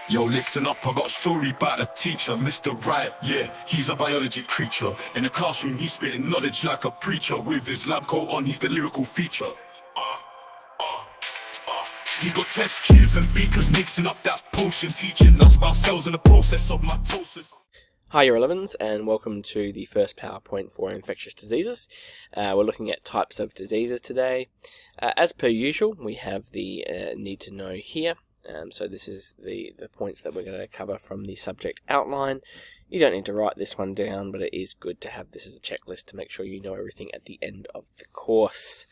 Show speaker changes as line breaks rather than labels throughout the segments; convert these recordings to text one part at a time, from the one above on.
Yo, listen up, I got a story about a teacher, Mr. Wright. Yeah, he's a biology creature. In the classroom, he's spitting knowledge like a preacher. With his lab coat on, he's the lyrical feature. He's got test tubes and beakers mixing up that potion, teaching us about cells and the process of mitosis.
Hi, Year 11s, and welcome to the first PowerPoint for infectious diseases. We're looking at types of diseases today. As per usual, we have the need to know here. So this is the points that we're going to cover from the subject outline. You don't need to write this one down, but it is good to have this as a checklist to make sure you know everything at the end of the course.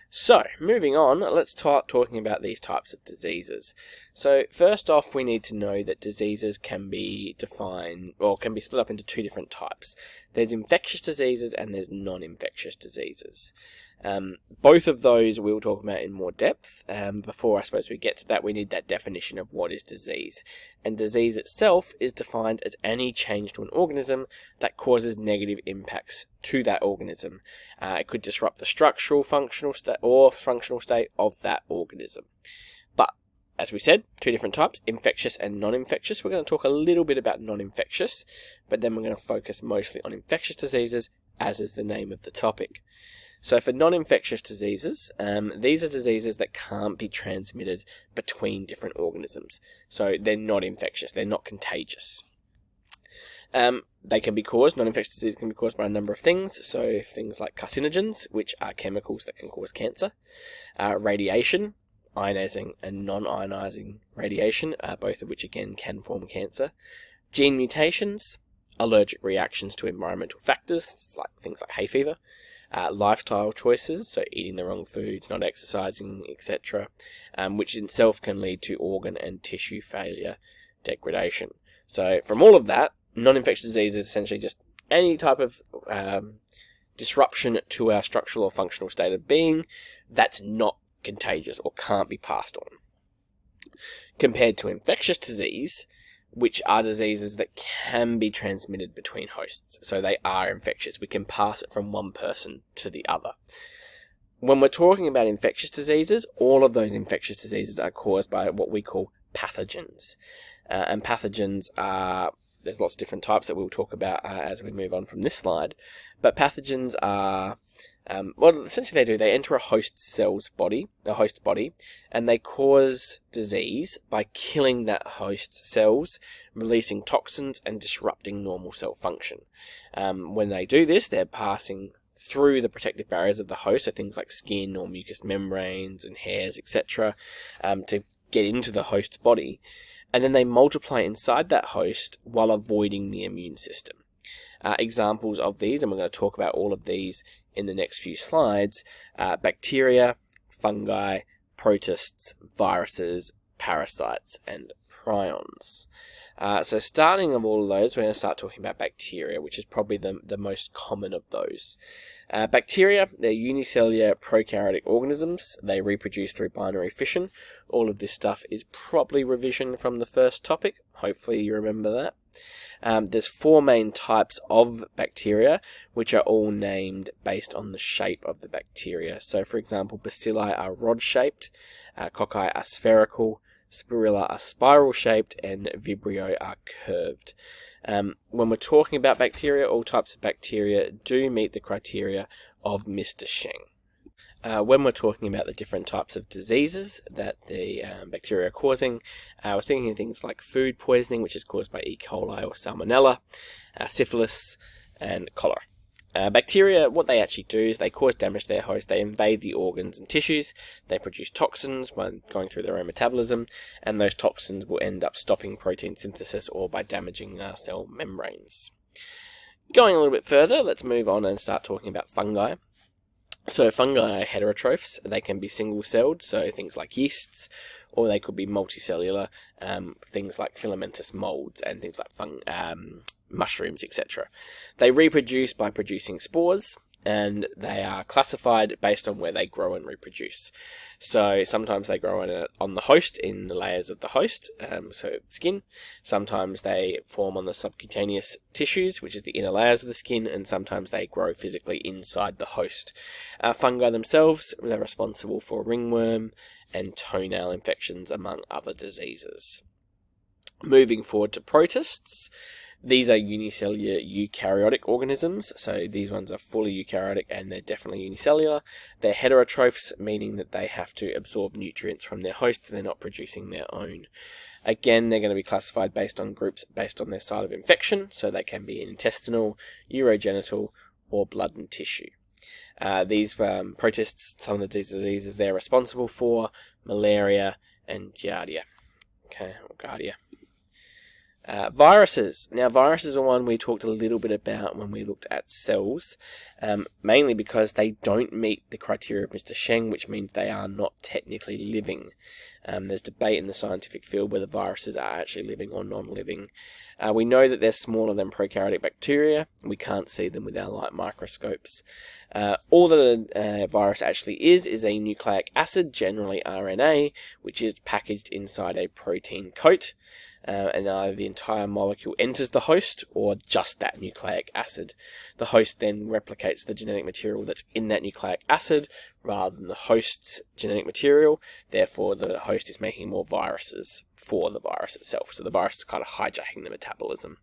So, moving on, let's start talking about these types of diseases. So, first off, we need to know that diseases can be defined, or can be split up into two different types. There's infectious diseases and there's non-infectious diseases. Both of those we'll talk about in more depth. Before I suppose we get to that, we need that definition of what is disease. And disease itself is defined as any change to an organism that causes negative impacts to that organism. It could disrupt the structural, functional state of that organism. But as we said, two different types, infectious and non-infectious. We're going to talk a little bit about non-infectious, but then we're going to focus mostly on infectious diseases, as is the name of the topic. So for non-infectious diseases, these are diseases that can't be transmitted between different organisms. So they're not infectious, they're not contagious. They can be caused, non-infectious disease can be caused by a number of things. So things like carcinogens, which are chemicals that can cause cancer. Radiation, ionizing and non-ionizing radiation, both of which again can form cancer. Gene mutations, allergic reactions to environmental factors, like things like hay fever. Lifestyle choices, so eating the wrong foods, not exercising, etc., which in itself can lead to organ and tissue failure degradation. So from all of that, non-infectious disease is essentially just any type of disruption to our structural or functional state of being that's not contagious or can't be passed on. Compared to infectious disease, which are diseases that can be transmitted between hosts. So they are infectious. We can pass it from one person to the other. When we're talking about infectious diseases, all of those infectious diseases are caused by what we call pathogens. And pathogens are, there's lots of different types that we'll talk about as we move on from this slide. But pathogens are, essentially they enter a host's body, and they cause disease by killing that host's cells, releasing toxins and disrupting normal cell function. When they do this, they're passing through the protective barriers of the host, so things like skin or mucous membranes and hairs, etc., to get into the host's body. And then they multiply inside that host while avoiding the immune system. Examples of these, and we're going to talk about all of these in the next few slides, bacteria, fungi, protists, viruses, parasites, and prions. So starting of all of those, we're going to start talking about bacteria, which is probably the most common of those. Bacteria, they're unicellular prokaryotic organisms. They reproduce through binary fission. All of this stuff is probably revision from the first topic. Hopefully you remember that. There's four main types of bacteria, which are all named based on the shape of the bacteria. So for example, bacilli are rod-shaped, cocci are spherical, Spirilla are spiral-shaped, and Vibrio are curved. When we're talking about bacteria, all types of bacteria do meet the criteria of Mr. Sheng. When we're talking about the different types of diseases that the bacteria are causing, we're thinking of things like food poisoning, which is caused by E. coli or Salmonella, syphilis, and cholera. Bacteria, what they actually do is they cause damage to their host, they invade the organs and tissues, they produce toxins by going through their own metabolism, and those toxins will end up stopping protein synthesis or by damaging cell membranes. Going a little bit further, let's move on and start talking about fungi. So fungi are heterotrophs. They can be single-celled, so things like yeasts, or they could be multicellular, things like filamentous molds and things like mushrooms, etc. They reproduce by producing spores, and they are classified based on where they grow and reproduce. So sometimes they grow on the host, in the layers of the host, so skin. Sometimes they form on the subcutaneous tissues, which is the inner layers of the skin, and sometimes they grow physically inside the host. Fungi themselves, they're responsible for ringworm and toenail infections, among other diseases. Moving forward to protists, these are unicellular eukaryotic organisms, so these ones are fully eukaryotic and they're definitely unicellular. They're heterotrophs, meaning that they have to absorb nutrients from their hosts and they're not producing their own. Again, they're going to be classified based on groups based on their site of infection, so they can be intestinal, urogenital, or blood and tissue. These protists, some of the diseases they're responsible for: malaria and Giardia. Okay, or Giardia. Viruses. Now, viruses are one we talked a little bit about when we looked at cells, mainly because they don't meet the criteria of Mr. Sheng, which means they are not technically living. There's debate in the scientific field whether viruses are actually living or non-living. We know that they're smaller than prokaryotic bacteria. We can't see them with our light microscopes. All that a virus actually is a nucleic acid, generally RNA, which is packaged inside a protein coat. And either the entire molecule enters the host or just that nucleic acid. The host then replicates the genetic material that's in that nucleic acid rather than the host's genetic material. Therefore, the host is making more viruses for the virus itself. So the virus is kind of hijacking the metabolism.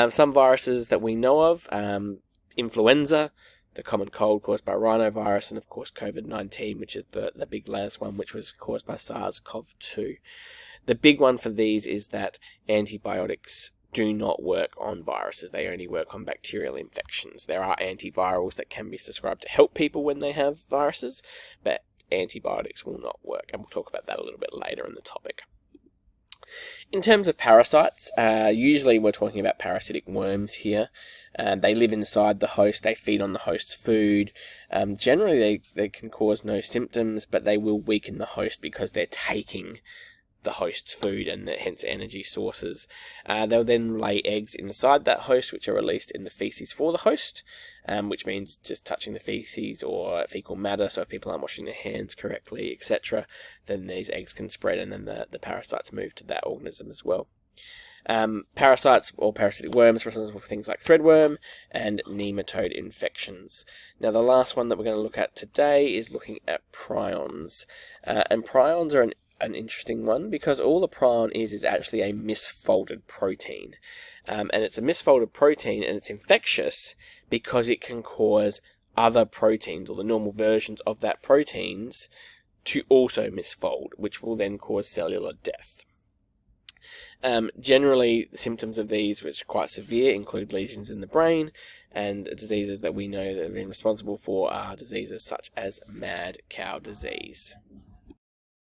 Some viruses that we know of, influenza, the common cold caused by rhinovirus, and of course COVID-19, which is the big last one, which was caused by SARS-CoV-2. The big one for these is that antibiotics do not work on viruses. They only work on bacterial infections. There are antivirals that can be prescribed to help people when they have viruses, but antibiotics will not work, and we'll talk about that a little bit later in the topic. In terms of parasites, usually we're talking about parasitic worms here. They live inside the host, they feed on the host's food. Generally they can cause no symptoms, but they will weaken the host because they're taking the host's food and hence energy sources. They'll then lay eggs inside that host, which are released in the feces for the host, which means just touching the feces or fecal matter. So if people aren't washing their hands correctly, etc., then these eggs can spread and then the parasites move to that organism as well. Parasites or parasitic worms are responsible for things like threadworm and nematode infections. Now, the last one that we're going to look at today is looking at prions. And prions are an interesting one because all the prion is actually a misfolded protein. And it's a misfolded protein and it's infectious because it can cause other proteins or the normal versions of that proteins to also misfold, which will then cause cellular death. Generally, the symptoms of these, which are quite severe, include lesions in the brain, and diseases that we know that have been responsible for are diseases such as mad cow disease.